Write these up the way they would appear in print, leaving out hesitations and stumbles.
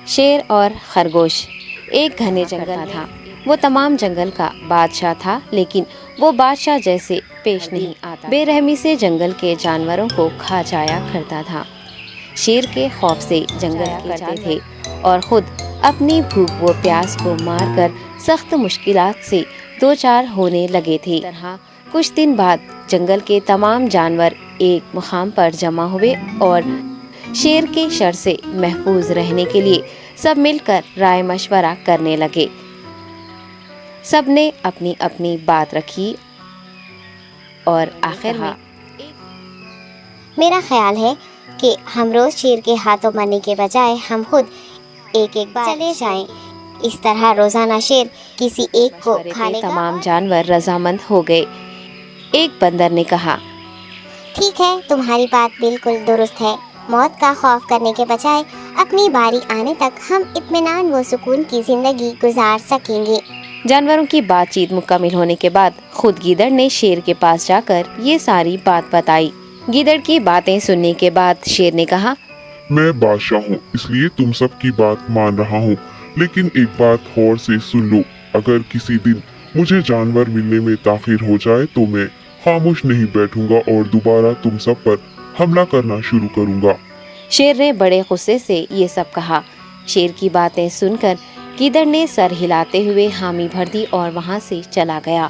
شیر اور خرگوش ایک گھنے جنگل تھا۔ وہ تمام جنگل کا بادشاہ تھا، لیکن وہ بادشاہ جیسے پیش نہیں آتا، بے رحمی سے جنگل کے جانوروں کو کھا جایا کرتا تھا۔ شیر کے خوف سے جنگل کے جاتے تھے اور خود اپنی بھوک و پیاس کو مار کر سخت مشکلات سے دوچار ہونے لگے تھے۔ کچھ دن بعد جنگل کے تمام جانور ایک مقام پر جمع ہوئے اور شیر کے شر سے محفوظ رہنے کے لیے سب مل کر رائے مشورہ کرنے لگے۔ سب نے اپنی اپنی بات رکھی اور آخر میں میرا خیال ہے کہ ہم روز شیر کے ہاتھوں مرنے کے بجائے ہم خود ایک بار چلے جائیں۔ اس طرح روزانہ شیر کسی ایک کو کھانے کا تمام جانور رضامند ہو گئے۔ ایک بندر نے کہا، ٹھیک ہے، تمہاری بات بالکل درست ہے۔ موت کا خوف کرنے کے بجائے اپنی باری آنے تک ہم اطمینان و سکون کی زندگی گزار سکیں گے۔ جانوروں کی بات چیت مکمل ہونے کے بعد خود گیدڑ نے شیر کے پاس جا کر یہ ساری بات بتائی۔ گیدڑ کی باتیں سننے کے بعد شیر نے کہا، میں بادشاہ ہوں، اس لیے تم سب کی بات مان رہا ہوں، لیکن ایک بات غور سے سن لو۔ اگر کسی دن مجھے جانور ملنے میں تاخیر ہو جائے تو میں خاموش نہیں بیٹھوں گا اور دوبارہ تم سب پر حملہ کرنا شروع کروں گا۔ شیر نے بڑے غصے سے یہ سب کہا۔ شیر کی باتیں سن کر گیدڑ نے سر ہلاتے ہوئے حامی بھر دی اور وہاں سے چلا گیا۔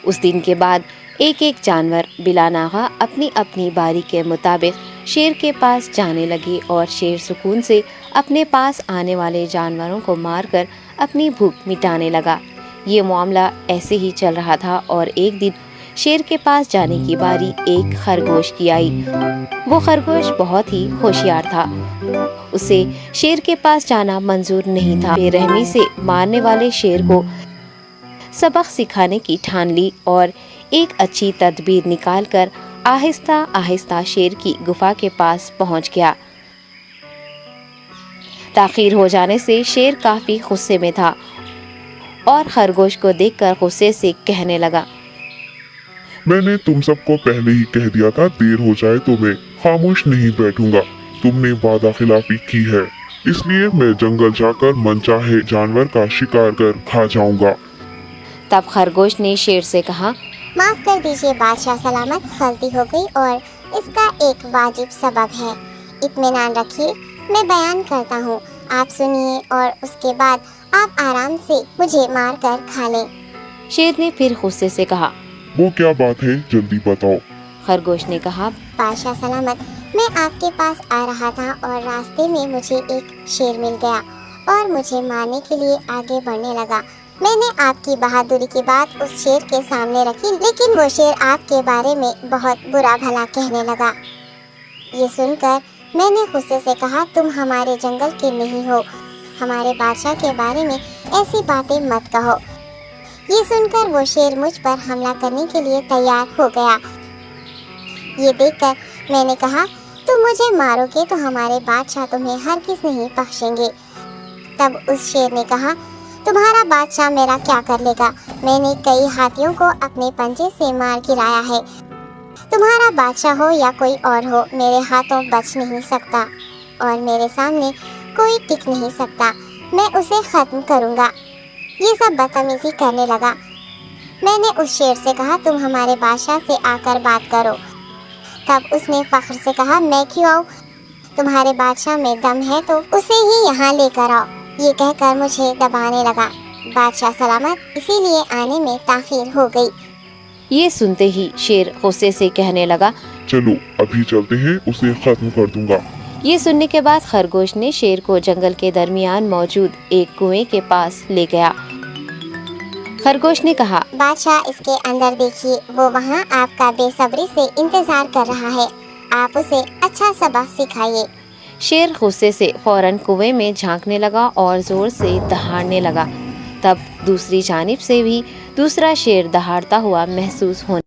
اس دن کے بعد ایک ایک جانور بلا ناغہ اپنی اپنی باری کے مطابق شیر کے پاس جانے لگے اور شیر سکون سے اپنے پاس آنے والے جانوروں کو مار کر اپنی بھوک مٹانے لگا۔ یہ معاملہ ایسے ہی چل رہا تھا اور ایک دن شیر کے پاس جانے کی باری ایک خرگوش کی آئی۔ وہ خرگوش بہت ہی ہوشیار تھا، اسے شیر کے پاس جانا منظور نہیں تھا۔ بے رحمی سے مارنے والے شیر کو سبق سکھانے کی ٹھان لی اور ایک اچھی تدبیر نکال کر آہستہ آہستہ شیر کی گفا کے پاس پہنچ گیا۔ تاخیر ہو جانے سے شیر کافی غصے میں تھا اور خرگوش کو دیکھ کر غصے سے کہنے لگا، میں نے تم سب کو پہلے ہی کہہ دیا تھا، دیر ہو جائے تو میں خاموش نہیں بیٹھوں گا۔ تم نے وعدہ خلافی کی ہے، اس لیے میں جنگل جا کر من چاہے جانور کا شکار کر کھا جاؤں گا۔ تب خرگوش نے شیر سے کہا، معاف کر دیجیے بادشاہ سلامت، غلطی ہو گئی اور اس کا ایک واجب سبب ہے۔ اطمینان رکھیے، میں بیان کرتا ہوں، آپ سنیے اور اس کے بعد آپ آرام سے مجھے مار کر کھا لیں۔ شیر نے پھر غصے سے کہا، وہ کیا بات ہے، جلدی بتاؤ۔ خرگوش نے کہا، بادشاہ سلامت، میں آپ کے پاس آ رہا تھا اور راستے میں مجھے ایک شیر مل گیا اور مجھے مارنے کے لیے آگے بڑھنے لگا۔ میں نے آپ کی بہادری کی بات اس شیر کے سامنے رکھی، لیکن وہ شیر آپ کے بارے میں بہت برا بھلا کہنے لگا۔ یہ سن کر میں نے غصے سے کہا، تم ہمارے جنگل کے نہیں ہو، ہمارے بادشاہ کے بارے میں ایسی باتیں مت کہو۔ یہ سن کر وہ شیر مجھ پر حملہ کرنے کے لیے تیار ہو گیا۔ یہ دیکھ کر میں نے کہا، تم مجھے مارو گے تو ہمارے بادشاہ تمہیں ہرگز نہیں بخشیں گے۔ تب اس شیر نے کہا، تمہارا بادشاہ میرا کیا کر لے گا؟ میں نے کئی ہاتھیوں کو اپنے پنجے سے مار گرایا ہے، تمہارا بادشاہ ہو یا کوئی اور ہو، میرے ہاتھوں بچ نہیں سکتا اور میرے سامنے کوئی ٹک نہیں سکتا، میں اسے ختم کروں گا۔ یہ سب بدتمیزی کرنے لگا۔ میں نے اس شیر سے کہا، تم ہمارے بادشاہ سے آ کر بات کرو۔ تب اس نے فخر سے کہا، میں کیوں آؤں؟ تمہارے بادشاہ میں دم ہے تو اسے ہی یہاں لے کر آؤ۔ یہ کہہ کر مجھے دبانے لگا۔ بادشاہ سلامت، اسی لیے آنے میں تاخیر ہو گئی۔ یہ سنتے ہی شیر غصے سے کہنے لگا، چلو ابھی چلتے ہیں، اسے ختم کر دوں گا۔ یہ سننے کے بعد خرگوش نے شیر کو جنگل کے درمیان موجود ایک کنویں کے پاس لے گیا۔ خرگوش نے کہا، بادشاہ اس کے اندر دیکھیے، وہ وہاں آپ کا بے صبری سے انتظار کر رہا ہے، آپ اسے اچھا سبق سکھائیے۔ شیر غصے سے فوراً کنویں میں جھانکنے لگا اور زور سے دہاڑنے لگا۔ تب دوسری جانب سے بھی دوسرا شیر دہاڑتا ہوا محسوس ہونے